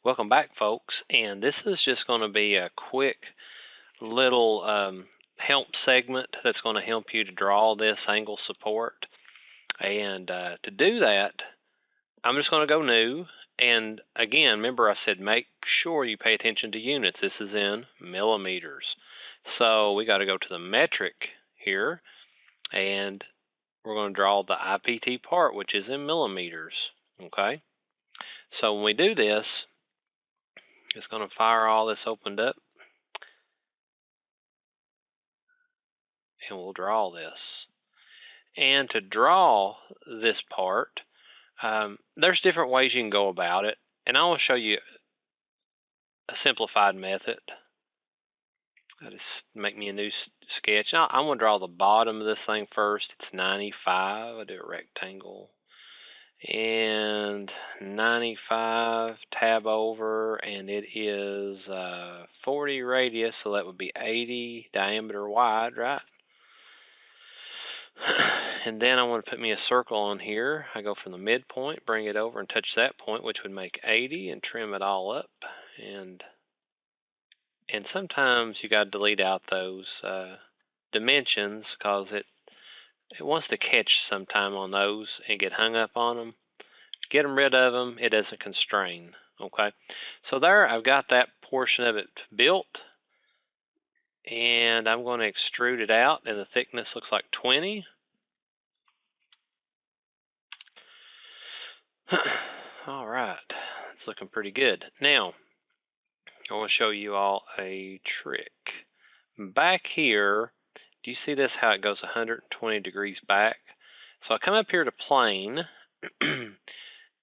Welcome back, folks, and this is just going to be a quick little help segment that's going to help you to draw this angle support. And to do that, I'm just going to go new. And again, remember I said make sure you pay attention to units. This is in millimeters. So we got to go to the metric here, and we're going to draw the IPT part, which is in millimeters. Okay? So when we do this, it's going to fire all this opened up, and we'll draw this. And to draw this part, there's different ways you can go about it, and I will show you a simplified method. I just make me a new sketch. Now I'm going to draw the bottom of this thing first. It's 95. I do a rectangle. And 95, tab over, and it is 40 radius, so that would be 80 diameter wide, right? And then I want to put me a circle on here. I go from the midpoint, bring it over and touch that point, which would make 80, and trim it all up. And sometimes you got to delete out those dimensions because it wants to catch sometime on those and get hung up on them. Get them rid of them. It doesn't constrain. Okay, so there I've got that portion of it built, and I'm going to extrude it out, and the thickness looks like 20. All right, it's looking pretty good. Now I want to show you all a trick. Back here, do you see this, how it goes 120 degrees back? So I come up here to plane,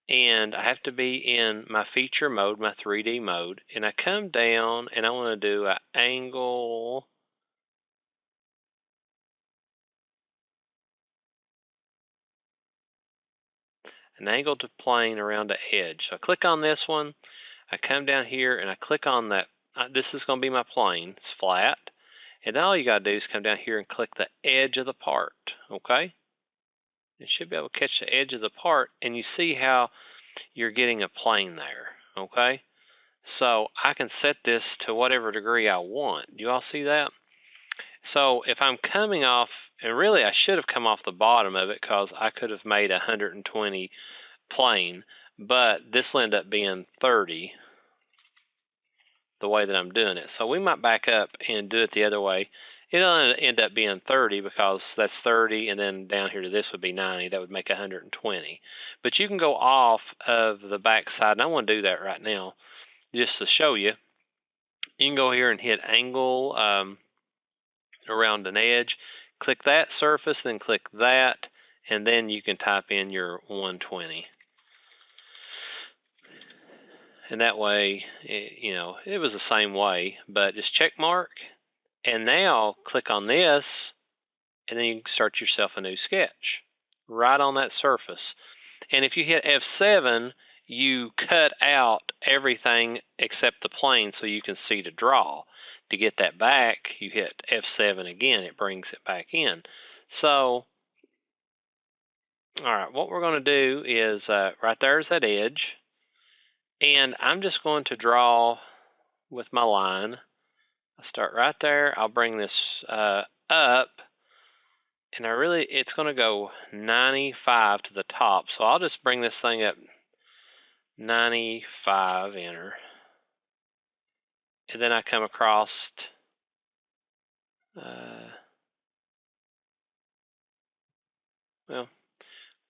and I have to be in my feature mode, my 3D mode, and I come down and I want to do an angle to plane around the edge. So I click on this one, I come down here and I click on that. This is going to be my plane. It's flat. And then all you got to do is come down here and click the edge of the part, okay? It should be able to catch the edge of the part, and you see how you're getting a plane there, okay? So I can set this to whatever degree I want. Do you all see that? So if I'm coming off, and really I should have come off the bottom of it because I could have made a 120 plane, but this will end up being 30 the way that I'm doing it. So we might back up and do it the other way. It'll end up being 30 because that's 30, and then down here to this would be 90. That would make 120. But you can go off of the back side, and I want to do that right now just to show you. You can go here and hit angle around an edge. Click that surface, then click that, and then you can type in your 120. And that way, it was the same way, but just check mark. And now click on this, and then you can start yourself a new sketch right on that surface. And if you hit F7, you cut out everything except the plane so you can see to draw. To get that back, you hit F7 again. It brings it back in. So, all right, what we're going to do is right there's that edge. And I'm just going to draw with my line. I'll start right there. I'll bring this up, and it's going to go 95 to the top. So I'll just bring this thing up 95, enter. And then I come across,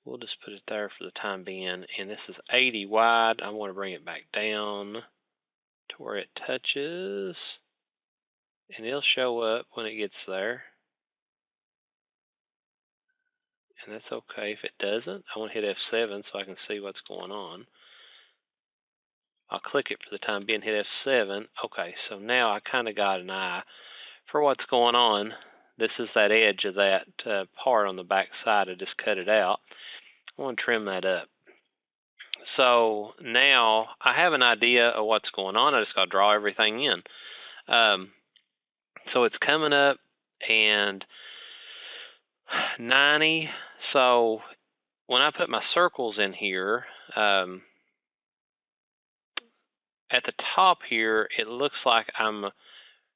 we'll just put it there for the time being. And this is 80 wide. I want to bring it back down to where it touches. And it'll show up when it gets there. And that's okay if it doesn't. I want to hit F7 so I can see what's going on. I'll click it for the time being, hit F7. Okay, so now I kind of got an eye for what's going on. This is that edge of that part on the back side. I just cut it out. I want to trim that up. So now I have an idea of what's going on. I just got to draw everything in. So it's coming up, and 90. So when I put my circles in here, at the top here, it looks like I'm a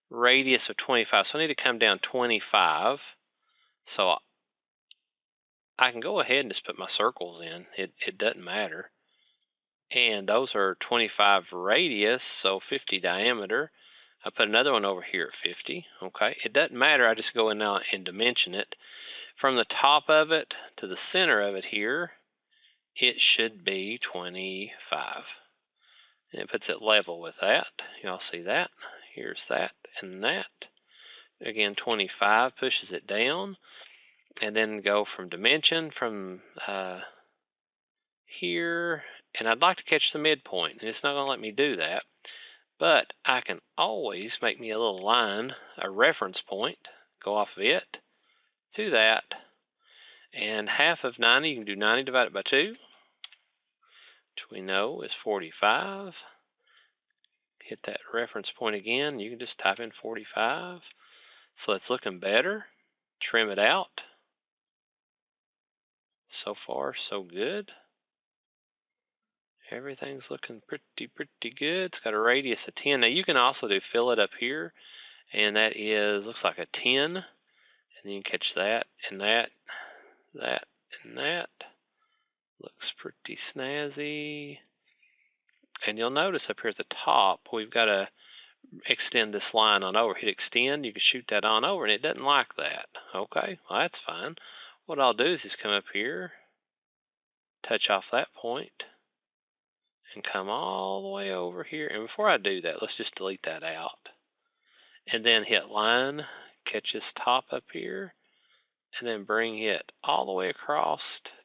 radius of 25, so I need to come down 25. So I can go ahead and just put my circles in. It doesn't matter. And those are 25 radius, so 50 diameter. I put another one over here at 50. Okay, it doesn't matter. I just go in now and dimension it. From the top of it to the center of it here, it should be 25. And it puts it level with that. Y'all see that? Here's that and that. Again, 25 pushes it down. And then go from dimension from here. And I'd like to catch the midpoint. And it's not going to let me do that. But I can always make me a little line, a reference point, go off of it to that. And half of 90, you can do 90 divided by 2, which we know is 45. Hit that reference point again. You can just type in 45. So it's looking better. Trim it out. So far, so good. Everything's looking pretty good. It's got a radius of 10. Now you can also do fillet up here, and that is, looks like a 10. And then you can catch that and that, that and that. Looks pretty snazzy. And you'll notice up here at the top, we've got to extend this line on over. Hit extend, you can shoot that on over, and it doesn't like that. Okay, well that's fine. What I'll do is just come up here, touch off that point, and come all the way over here. And before I do that, let's just delete that out. And then hit line, catch this top up here, and then bring it all the way across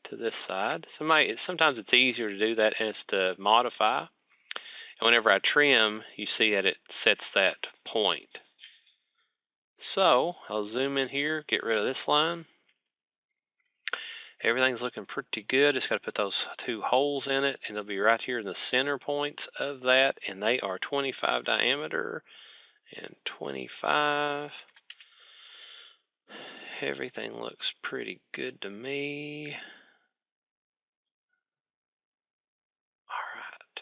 to this side. Sometimes it's easier to do that as to modify. And whenever I trim, you see that it sets that point. So I'll zoom in here, get rid of this line. Everything's looking pretty good. Just got to put those 2 holes in it, and they'll be right here in the center points of that, and they are 25 diameter and 25. Everything looks pretty good to me. All right.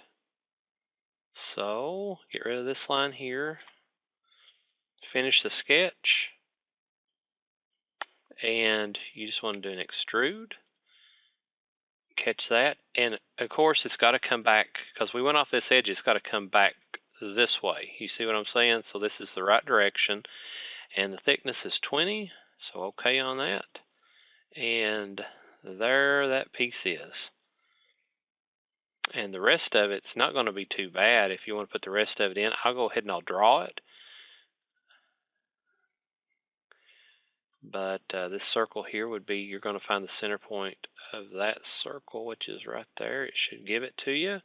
So get rid of this line here. Finish the sketch. And you just want to do an extrude. Catch that. And of course, it's got to come back, because we went off this edge, it's got to come back this way. You see what I'm saying? So this is the right direction. And the thickness is 20. So okay on that. And there that piece is. And the rest of it's not going to be too bad. If you want to put the rest of it in, I'll go ahead and I'll draw it. But this circle here would be, you're going to find the center point of that circle, which is right there. It should give it to you.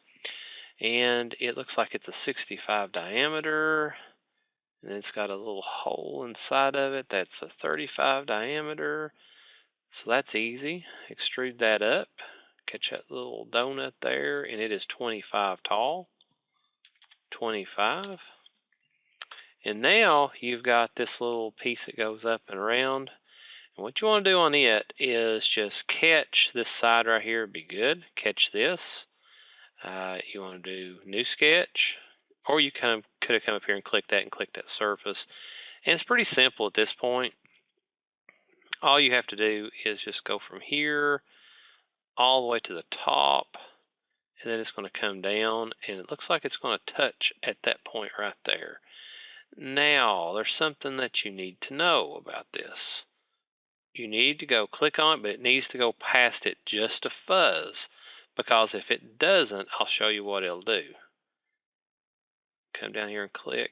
And it looks like it's a 65 diameter. And it's got a little hole inside of it. That's a 35 diameter. So that's easy. Extrude that up. Catch that little donut there. And it is 25 tall. 25. And now you've got this little piece that goes up and around. And what you want to do on it is just catch this side right here. Would be good. Catch this. You want to do new sketch. Or you could have come up here and clicked that surface. And it's pretty simple at this point. All you have to do is just go from here all the way to the top. And then it's going to come down. And it looks like it's going to touch at that point right there. Now, there's something that you need to know about this. You need to go click on it, but it needs to go past it just a fuzz. Because if it doesn't, I'll show you what it'll do. Come down here and click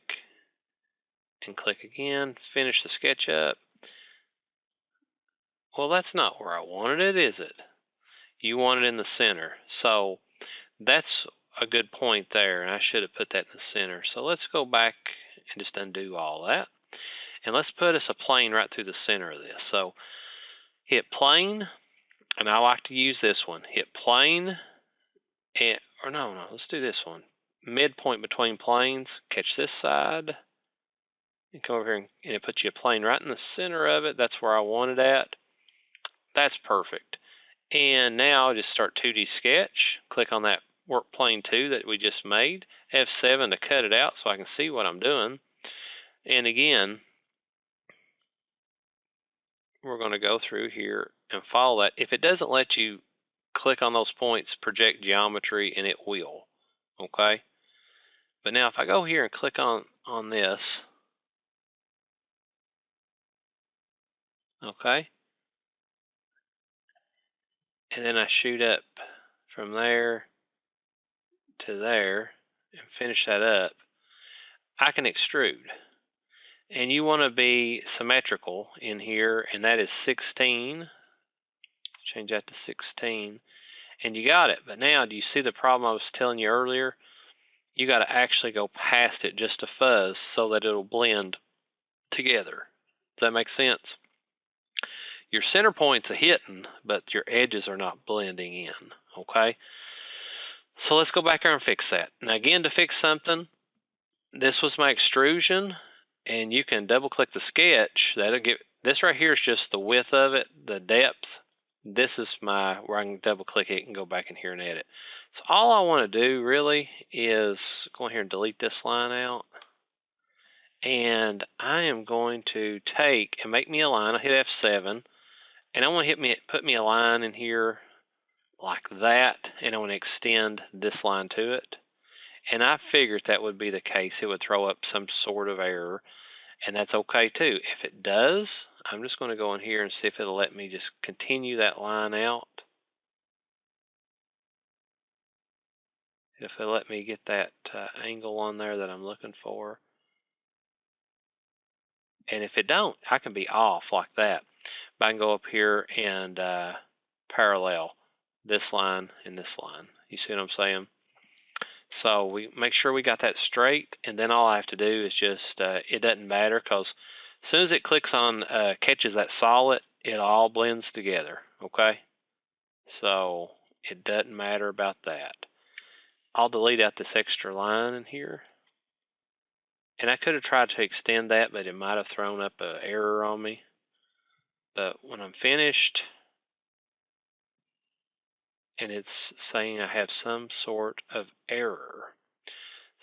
again. Finish the sketch up. Well, that's not where I wanted it, is it? You want it in the center. So that's a good point there, and I should have put that in the center. So let's go back and just undo all that. And let's put us a plane right through the center of this. So hit plane, and I like to use this one. Hit plane, let's do this one. Midpoint between planes, catch this side, and come over here, and it puts you a plane right in the center of it. That's where I want it at. That's perfect. And now just start 2D sketch. Click on that work plane 2 that we just made, F7 to cut it out so I can see what I'm doing. And again, we're going to go through here and follow that. If it doesn't let you click on those points, project geometry, and it will, okay? But now if I go here and click on this, okay? And then I shoot up from there to there and finish that up, I can extrude. And you want to be symmetrical in here, and that is 16. Change that to 16. And you got it. But now, do you see the problem I was telling you earlier? You got to actually go past it just a fuzz so that it'll blend together. Does that make sense? Your center points are hitting, but your edges are not blending in, okay? So let's go back there and fix that. Now again, to fix something, this was my extrusion, and you can double click the sketch. That'll get, this right here is just the width of it, the depth. This is my, where I can double click it and go back in here and edit. So all I want to do really is go in here and delete this line out. And I am going to take and make me a line. I'll hit F7. And I want to put me a line in here like that. And I want to extend this line to it. And I figured that would be the case. It would throw up some sort of error. And that's okay too. If it does, I'm just going to go in here and see if it'll let me just continue that line out. If it'll let me get that angle on there that I'm looking for. And if it don't, I can be off like that. But I can go up here and parallel this line and this line. You see what I'm saying? So we make sure we got that straight, and then all I have to do is just, it doesn't matter, because as soon as it clicks on, catches that solid, it all blends together, okay? So it doesn't matter about that. I'll delete out this extra line in here. And I could have tried to extend that, but it might have thrown up an error on me. But when I'm finished, and it's saying I have some sort of error.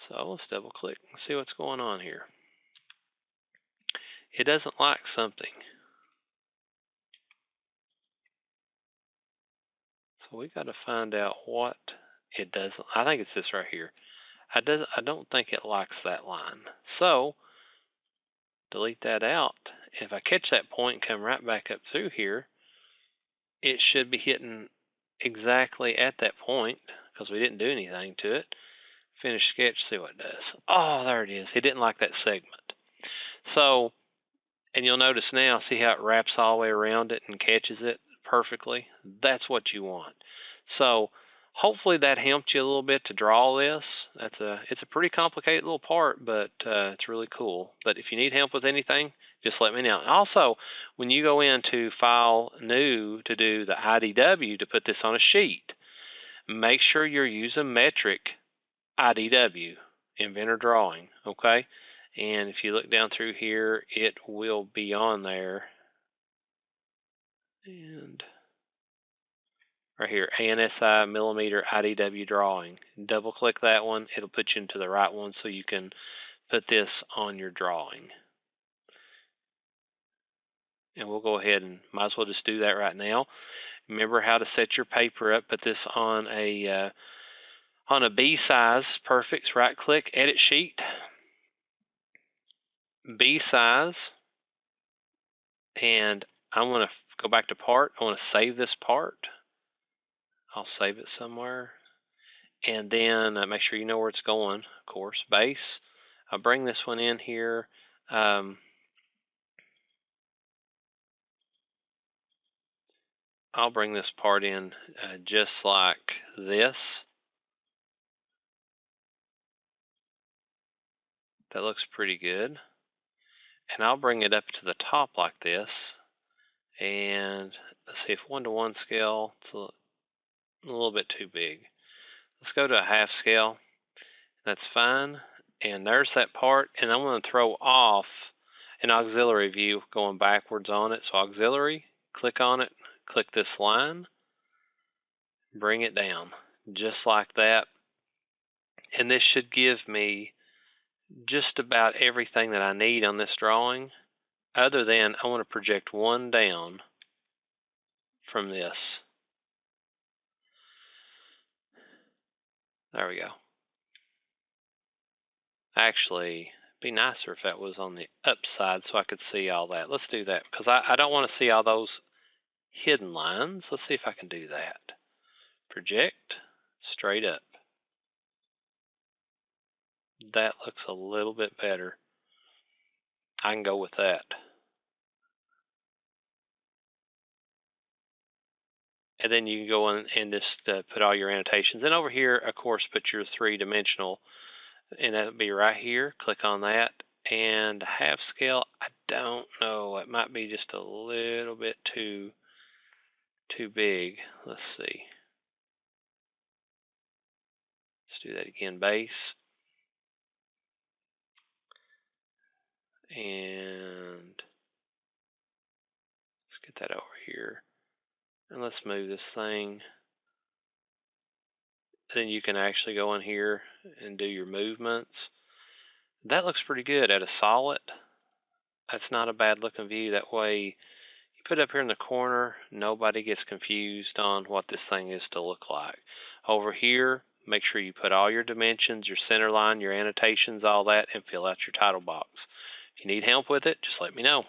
So let's double click and see what's going on here. It doesn't like something. So we got to find out what it doesn't. I think it's this right here. I don't think it likes that line. So delete that out. If I catch that point and come right back up through here, it should be hitting exactly at that point, because we didn't do anything to it. Finish sketch, see what it does. Oh, there it is. It didn't like that segment. So, and you'll notice now, see how it wraps all the way around it and catches it perfectly? That's what you want. So hopefully that helped you a little bit to draw this. It's a pretty complicated little part, but it's really cool. But if you need help with anything, just let me know. And also, when you go into File, New to do the IDW to put this on a sheet, make sure you're using metric IDW, Inventor Drawing, okay? And if you look down through here, it will be on there. And right here, ANSI millimeter IDW drawing. Double click that one. It'll put you into the right one so you can put this on your drawing. And we'll go ahead and might as well just do that right now. Remember how to set your paper up. Put this on a B size. Perfect. Right click, edit sheet. B size. And I want to go back to part. I want to save this part. I'll save it somewhere. And then make sure you know where it's going, of course. Base. I'll bring this one in here. I'll bring this part in just like this. That looks pretty good. And I'll bring it up to the top like this. And let's see, if 1:1 scale, it's a little bit too big. Let's go to a half scale. That's fine. And there's that part. And I'm going to throw off an auxiliary view going backwards on it. So auxiliary, click on it, click this line, bring it down just like that. And this should give me just about everything that I need on this drawing, other than I want to project one down from this. There we go. Actually, it'd be nicer if that was on the upside so I could see all that. Let's do that, because I don't want to see all those hidden lines. Let's see if I can do that. Project straight up. That looks a little bit better. I can go with that. And then you can go in and just put all your annotations. And over here, of course, put your three-dimensional, and that'll be right here. Click on that. And half scale, I don't know. It might be just a little bit too big. Let's see. Let's do that again. Base. And let's get that over here. And let's move this thing. Then you can actually go in here and do your movements. That looks pretty good at a solid. That's not a bad looking view. That way you put it up here in the corner, nobody gets confused on what this thing is to look like. Over here, make sure you put all your dimensions, your center line, your annotations, all that, and fill out your title box. If you need help with it, just let me know.